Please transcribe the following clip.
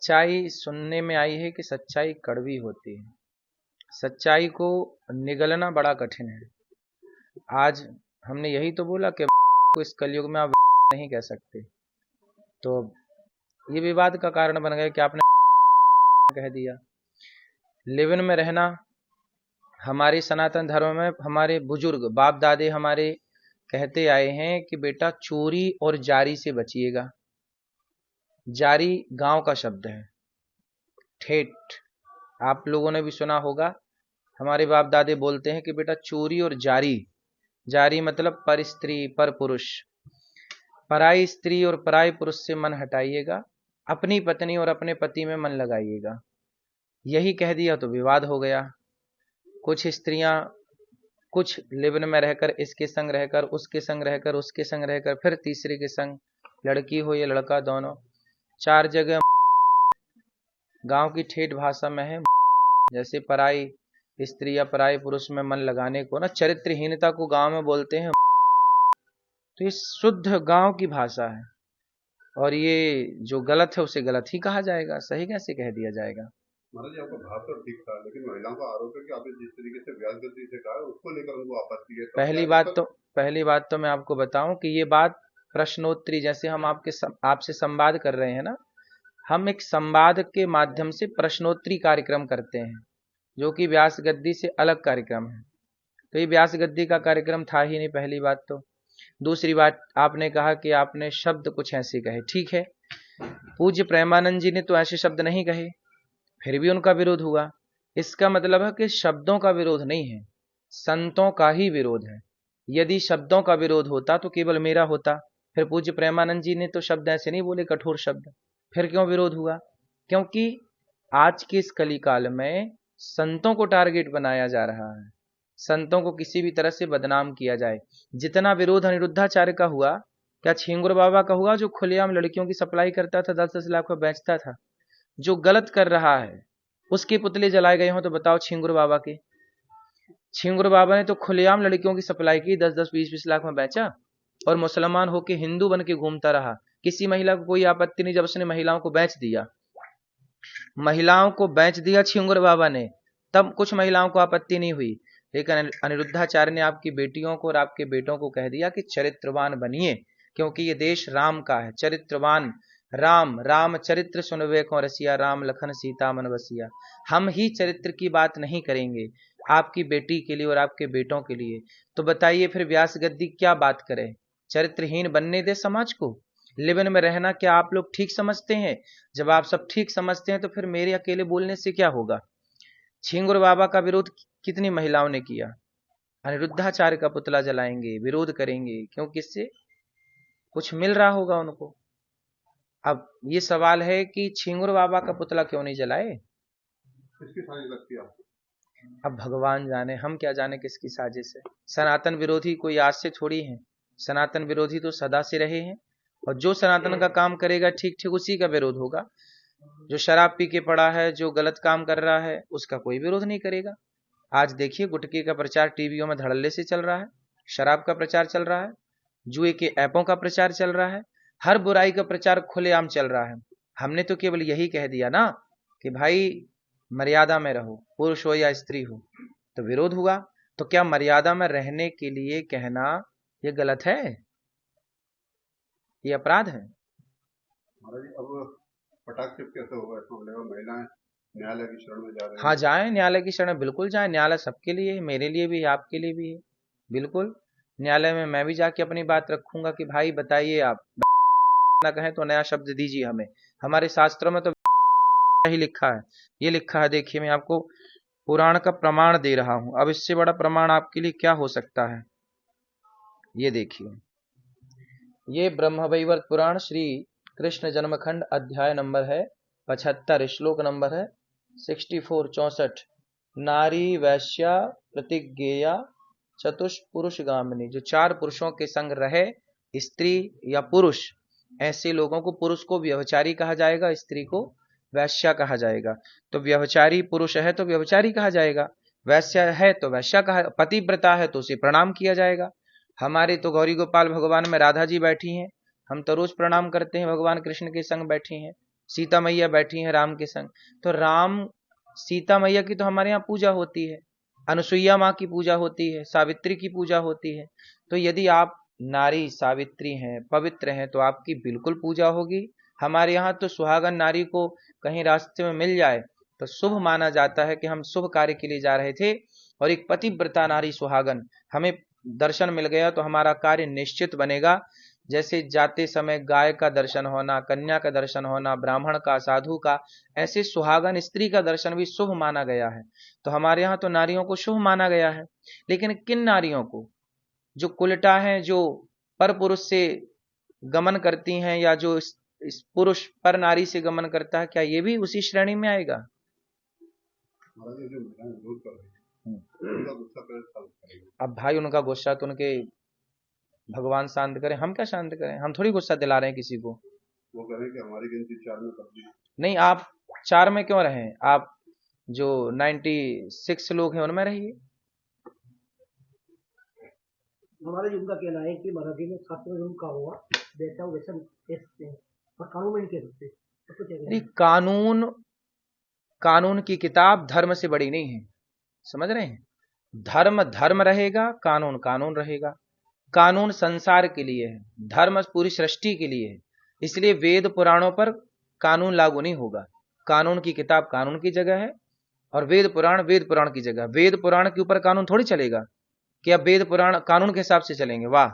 सच्चाई सुनने में आई है कि सच्चाई कड़वी होती है। सच्चाई को निगलना बड़ा कठिन है। आज हमने यही तो बोला कि को इस कलयुग में आप नहीं कह सकते, तो ये विवाद का कारण बन गया कि आपने कह दिया। लिव-इन में रहना हमारे सनातन धर्म में हमारे बुजुर्ग बाप दादे हमारे कहते आए हैं कि बेटा चोरी और जारी से बचिएगा। जारी गांव का शब्द है, ठेठ आप लोगों ने भी सुना होगा। हमारे बाप दादे बोलते हैं कि बेटा चोरी और जारी, जारी मतलब पर स्त्री पर पुरुष, पराई स्त्री और पराई पुरुष से मन हटाइएगा, अपनी पत्नी और अपने पति में मन लगाइएगा। यही कह दिया तो विवाद हो गया। कुछ स्त्रियां कुछ लिव-इन में रहकर इसके संग रहकर उसके संग रहकर उसके संग रहकर फिर तीसरे के संग, लड़की हो या लड़का दोनों, चार जगह गांव की ठेठ भाषा में है। जैसे पराई स्त्री या पराई पुरुष में मन लगाने को ना चरित्रहीनता को गांव में बोलते हैं। तो ये शुद्ध गांव की भाषा है और ये जो गलत है उसे गलत ही कहा जाएगा, सही कैसे कह दिया जाएगा। महाराज जी आपका भाव तो ठीक था, लेकिन महिलाओं का आरोप है कि आपने जिस तरीके से व्यास गद्दी से कहा उसको लेकर उनको आपत्ति है। पहली बात तो मैं आपको बताऊं कि ये बात प्रश्नोत्तरी, जैसे हम आपसे संवाद कर रहे हैं ना, हम एक संवाद के माध्यम से प्रश्नोत्तरी कार्यक्रम करते हैं जो कि व्यास गद्दी से अलग कार्यक्रम है। तो ये व्यास गद्दी का कार्यक्रम था ही नहीं, पहली बात तो। दूसरी बात, आपने कहा कि आपने शब्द कुछ ऐसे कहे, ठीक है, पूज्य प्रेमानंद जी ने तो ऐसे शब्द नहीं कहे, फिर भी उनका विरोध हुआ। इसका मतलब है कि शब्दों का विरोध नहीं है, संतों का ही विरोध है। यदि शब्दों का विरोध होता तो केवल मेरा होता, फिर पूज्य प्रेमानंद जी ने तो शब्द ऐसे नहीं बोले, कठोर शब्द, फिर क्यों विरोध हुआ? क्योंकि आज के इस कलिकाल में संतों को टारगेट बनाया जा रहा है, संतों को किसी भी तरह से बदनाम किया जाए। जितना विरोध अनिरुद्धाचार्य का हुआ, क्या छिंगुर बाबा का हुआ, जो खुलेआम लड़कियों की सप्लाई करता था, 10-10 लाख में बेचता था। जो गलत कर रहा है उसके पुतले जलाए गए हों तो बताओ छिंगुर बाबा के? छिंगुर बाबा ने तो खुलेआम लड़कियों की सप्लाई की, 10-10 20-20 लाख में बेचा और मुसलमान होके हिंदू बन के घूमता रहा। किसी महिला को कोई आपत्ति नहीं जब उसने महिलाओं को बेच दिया। महिलाओं को बेच दिया छिंगुर बाबा ने, तब कुछ महिलाओं को आपत्ति नहीं हुई। लेकिन अनिरुद्धाचार्य ने आपकी बेटियों को और आपके बेटों को कह दिया कि चरित्रवान बनिए, क्योंकि ये देश राम का है। चरित्रवान राम, राम चरित्र सुनवे को रसिया, राम लखन सीता मन बसिया। हम ही चरित्र की बात नहीं करेंगे आपकी बेटी के लिए और आपके बेटों के लिए। तो बताइए फिर व्यास गद्दी क्या बात करे? चरित्रहीन बनने दे समाज को। लिव-इन में रहना क्या आप लोग ठीक समझते हैं? जब आप सब ठीक समझते हैं तो फिर मेरे अकेले बोलने से क्या होगा? छिंगुर बाबा का विरोध कितनी महिलाओं ने किया। अनिरुद्धाचार्य का पुतला जलाएंगे, विरोध करेंगे, क्योंकि इससे कुछ मिल रहा होगा उनको। अब ये सवाल है कि छिंगुर बाबा का पुतला क्यों नहीं जलाए? किसकी साजिश लगती है आपको? अब भगवान जाने, हम क्या जाने किसकी साजिश है। सनातन विरोधी कोई आज से थोड़ी है, सनातन विरोधी तो सदा से रहे हैं और जो सनातन का काम करेगा ठीक ठीक उसी का विरोध होगा। जो शराब पी के पड़ा है, जो गलत काम कर रहा है, उसका कोई विरोध नहीं करेगा। आज देखिए गुटखे का प्रचार टीवियों में धड़ल्ले से चल रहा है, शराब का प्रचार चल रहा है, जुए के ऐपों का प्रचार चल रहा है, हर बुराई का प्रचार खुलेआम चल रहा है। हमने तो केवल यही कह दिया ना कि भाई मर्यादा में रहो, पुरुष हो या स्त्री हो। तो विरोध हुआ, तो क्या मर्यादा में रहने के लिए कहना ये गलत है? ये अपराध है? महाराज जी अब कटाक्ष कैसे होगा इस मामले में? महिलाएं न्यायालय की शरण में जा रही हाँ हैं। जाए, न्यायालय की शरण बिल्कुल जाए। न्यायालय सबके लिए है, मेरे लिए भी है, आपके लिए भी है, बिल्कुल। न्यायालय में मैं भी जाके अपनी बात रखूंगा कि भाई बताइए, आप ना कहें तो नया शब्द दीजिए हमें। हमारे शास्त्रों में तो ही लिखा है, ये लिखा है, देखिए मैं आपको पुराण का प्रमाण दे रहा हूं। अब इससे बड़ा प्रमाण आपके लिए क्या हो सकता है? ये देखिए, ये ब्रह्मवैवर्त पुराण श्री कृष्ण जन्मखंड अध्याय नंबर है 75, श्लोक नंबर है 64 नारी वैश्या प्रतिज्ञेया चतुष्पुरुष गामिनी। जो चार पुरुषों के संग रहे, स्त्री या पुरुष, ऐसे लोगों को, पुरुष को व्यभिचारी कहा जाएगा, स्त्री को वैश्या कहा जाएगा। तो व्यभिचारी पुरुष है तो व्यभिचारी कहा जाएगा, वैश्या है तो वैश्या कहा, पतिव्रता है तो उसे प्रणाम किया जाएगा। हमारे तो गौरी गोपाल भगवान में राधा जी बैठी हैं, हम तो रोज प्रणाम करते हैं, भगवान कृष्ण के संग बैठी हैं। सीता मैया बैठी हैं राम के संग, तो राम सीता मैया की तो हमारे यहाँ पूजा होती है, अनुसुईया माँ की पूजा होती है, सावित्री की पूजा होती है। तो यदि आप नारी सावित्री हैं, पवित्र हैं, तो आपकी बिल्कुल पूजा होगी। हमारे यहाँ तो सुहागन नारी को कहीं रास्ते में मिल जाए तो शुभ माना जाता है कि हम शुभ कार्य के लिए जा रहे थे, और एक पतिव्रता नारी सुहागन हमें दर्शन मिल गया तो हमारा कार्य निश्चित बनेगा। जैसे जाते समय गाय का दर्शन होना, कन्या का दर्शन होना, ब्राह्मण का, साधु का, ऐसे सुहागन स्त्री का दर्शन भी शुभ माना गया है। तो हमारे यहाँ तो नारियों को शुभ माना गया है। लेकिन किन नारियों को? जो कुलटा हैं, जो पर पुरुष से गमन करती हैं, या जो इस पुरुष पर नारी से गमन करता है, क्या ये भी उसी श्रेणी में आएगा? अब भाई उनका गुस्सा तो उनके भगवान शांत करें, हम क्या शांत करें? हम थोड़ी गुस्सा दिला रहे हैं किसी को। वो कह रहे हैं कि हमारी गिनती 4 में कर दी। नहीं, आप 4 में क्यों रहें? आप जो 96 लोग हैं उनमें रहिए। हमारा उनका कहना है कि मराठी में छात्र में उनका हुआ वैसा वैसा कह सकते हैं, और कानून में नहीं कह सकते। तो क्या नहीं, कानून की किताब धर्म से बड़ी नहीं है, समझ रहे हैं? धर्म धर्म रहेगा, कानून कानून रहेगा। कानून संसार के लिए है, धर्म पूरी सृष्टि के लिए है। इसलिए वेद पुराणों पर कानून लागू नहीं होगा। कानून की किताब कानून की जगह है, और वेद पुराण की जगह। वेद पुराण के ऊपर कानून थोड़ी चलेगा कि अब वेद पुराण कानून के हिसाब से चलेंगे। वाह।